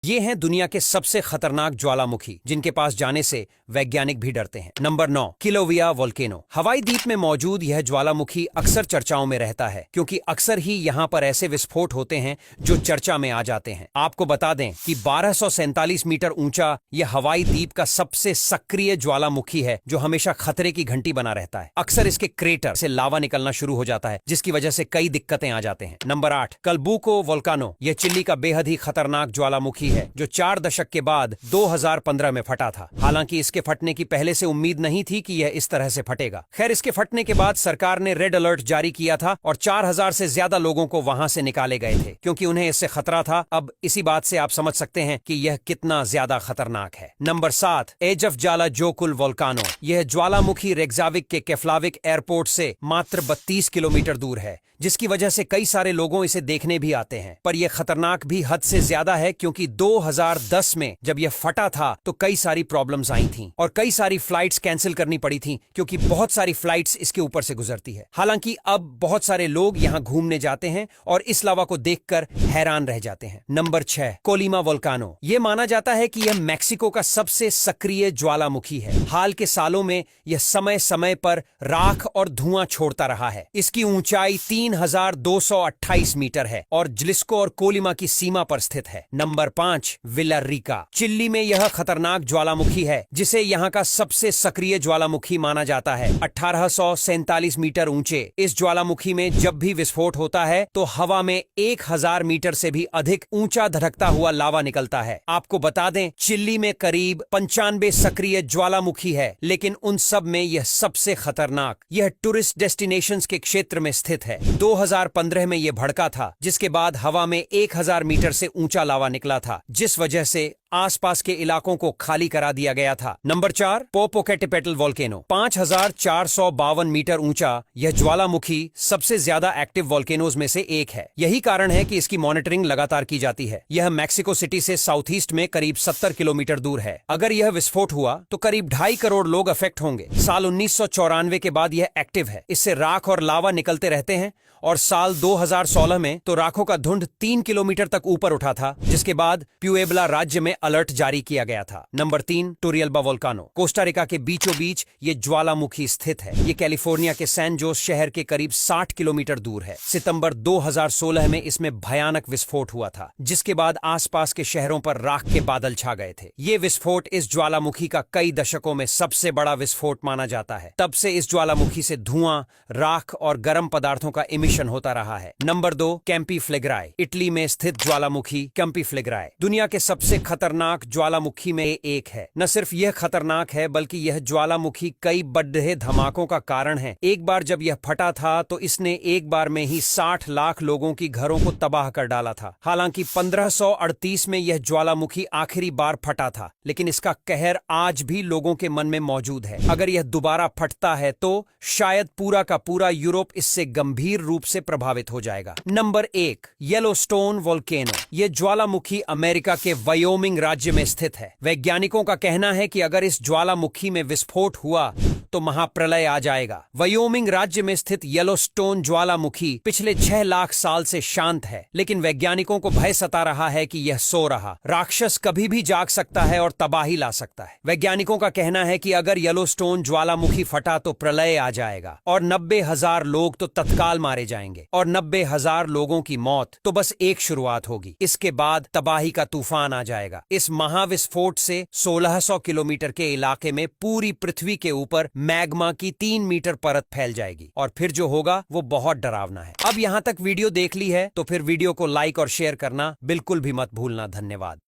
ये हैं दुनिया के सबसे खतरनाक ज्वालामुखी जिनके पास जाने से वैज्ञानिक भी डरते हैं। Number 9, Kilauea volcano. हवाई द्वीप में मौजूद यह ज्वालामुखी अक्सर चर्चाओं में रहता है क्योंकि अक्सर ही यहाँ पर ऐसे विस्फोट होते हैं जो चर्चा में आ जाते हैं। आपको बता दें कि 1247 मीटर ऊंचा यह हवाई द्वीप का सबसे सक्रिय ज्वालामुखी है जो हमेशा खतरे की घंटी बना रहता है। अक्सर इसके क्रेटर से लावा निकलना शुरू हो जाता है जिसकी वजह से कई दिक्कतें आ जाते हैं। नंबर 8, कलबुको वोल्कानो। यह चिली का बेहद ही खतरनाक ज्वालामुखी है जो 4 दशक के बाद 2015 में फटा था। हालांकि इसके फटने की पहले से उम्मीद नहीं थी कि यह इस तरह से फटेगा। खैर, इसके फटने के बाद सरकार ने रेड अलर्ट जारी किया था और 4000 से ज्यादा लोगों को वहां से निकाले गए थे क्योंकि उन्हें इससे खतरा था। अब इसी बात से आप समझ सकते हैं कि यह कितना ज्यादा खतरनाक है। नंबर 7, एज ऑफ ज्वाला जोकुल वोल्कानो। यह ज्वालामुखी रेक्जाविक के केफ्लाविक एयरपोर्ट से मात्र 32 किलोमीटर दूर है जिसकी वजह से कई सारे लोगों इसे देखने भी आते हैं। पर यह खतरनाक भी हद से ज्यादा है क्योंकि 2010 में जब यह फटा था तो कई सारी प्रॉब्लम्स आई थीं और कई सारी फ्लाइट्स कैंसिल करनी पड़ी थीं क्योंकि बहुत सारी फ्लाइट्स इसके ऊपर से गुजरती है। हालांकि अब बहुत सारे लोग यहां घूमने जाते हैं और इस लावा को देखकर हैरान रह जाते हैं। Number 6, Colima volcano. यह माना जाता है कि यह मैक्सिको का सबसे सक्रिय ज्वालामुखी है। हाल के सालों में यह समय समय पर राख और धुआं छोड़ता रहा है। इसकी ऊंचाई 3228 मीटर है और जलिस्को और कोलिमा की सीमा पर स्थित है। नंबर 5, विलारिका। चिली में यह खतरनाक ज्वालामुखी है जिसे यहाँ का सबसे सक्रिय ज्वालामुखी माना जाता है। 1847 मीटर ऊंचे इस ज्वालामुखी में जब भी विस्फोट होता है तो हवा में 1000 मीटर से भी अधिक ऊंचा धड़कता हुआ लावा निकलता है। आपको बता दें, चिली में करीब 95 सक्रिय ज्वालामुखी है लेकिन उन सब में यह सबसे खतरनाक। यह टूरिस्ट डेस्टिनेशंस के क्षेत्र में स्थित है। 2015 में यह भड़का था जिसके बाद हवा में 1000 मीटर से ऊंचा लावा निकला था जिस वजह से आसपास के इलाकों को खाली करा दिया गया था। Number 4, पोपोकेटिपेटल volcano. 5452 मीटर ऊंचा यह ज्वालामुखी सबसे ज्यादा एक्टिव वोल्केनोज में से एक है। यही कारण है कि इसकी मॉनिटरिंग लगातार की जाती है। यह मैक्सिको सिटी से साउथ ईस्ट में करीब 70 किलोमीटर दूर है। अगर यह विस्फोट हुआ तो करीब 2.5 करोड़ लोग अफेक्ट होंगे। साल 1994 के बाद यह एक्टिव है। इससे राख और लावा निकलते रहते हैं और साल 2016 में तो राखों का झुंड 3 किलोमीटर तक ऊपर उठा था जिसके बाद प्यूएबला राज्य में अलर्ट जारी किया गया था। नंबर 3, टोरियल्बा वोल्कानो। कोस्टा रिका के बीचों बीच ये ज्वालामुखी स्थित है। ये कैलिफोर्निया के सैन जोस शहर के करीब 60 किलोमीटर दूर है। सितंबर 2016 में इसमें भयानक विस्फोट हुआ था जिसके बाद आसपास के शहरों पर राख के बादल छा गए थे। ये विस्फोट इस ज्वालामुखी का कई दशकों में सबसे बड़ा विस्फोट माना जाता है। तब से इस ज्वालामुखी से धुआं, राख और गर्म पदार्थों का इमिशन होता रहा है। नंबर 2, कैंपी फ्लेग्राई। इटली में स्थित ज्वालामुखी कैंपी फ्लेग्राई दुनिया के सबसे खतरनाक ज्वालामुखी में एक है। न सिर्फ यह खतरनाक है बल्कि यह ज्वालामुखी कई बड़े धमाकों का कारण है। एक बार जब यह फटा था तो इसने एक बार में ही 60 लाख लोगों की घरों को तबाह कर डाला था। हालांकि 1538 में यह ज्वालामुखी आखिरी बार फटा था लेकिन इसका कहर आज भी लोगों के मन में मौजूद है। अगर यह दोबारा फटता है तो शायद पूरा का पूरा यूरोप इससे गंभीर रूप से प्रभावित हो जाएगा। Number 1, Yellowstone volcano. यह ज्वालामुखी अमेरिका के वायोमिंग राज्य में स्थित है। वैज्ञानिकों का कहना है कि अगर इस ज्वालामुखी में विस्फोट हुआ तो महाप्रलय आ जाएगा। वायोमिंग राज्य में स्थित येलोस्टोन ज्वालामुखी पिछले 6 लाख साल से शांत है लेकिन वैज्ञानिकों को भय सता रहा है कि यह सो रहा राक्षस कभी भी जाग सकता है और तबाही ला सकता है। वैज्ञानिकों का कहना है कि अगर येलोस्टोन ज्वालामुखी फटा तो प्रलय आ जाएगा और 90,000 लोग तो तत्काल मारे जाएंगे और 90,000 लोगों की मौत तो बस एक शुरुआत होगी। इसके बाद तबाही का तूफान आ जाएगा। इस महाविस्फोट से 1600 किलोमीटर के इलाके में पूरी पृथ्वी के ऊपर मैग्मा की 3 मीटर परत फैल जाएगी और फिर जो होगा वो बहुत डरावना है। अब यहाँ तक वीडियो देख ली है तो फिर वीडियो को लाइक और शेयर करना बिल्कुल भी मत भूलना। धन्यवाद।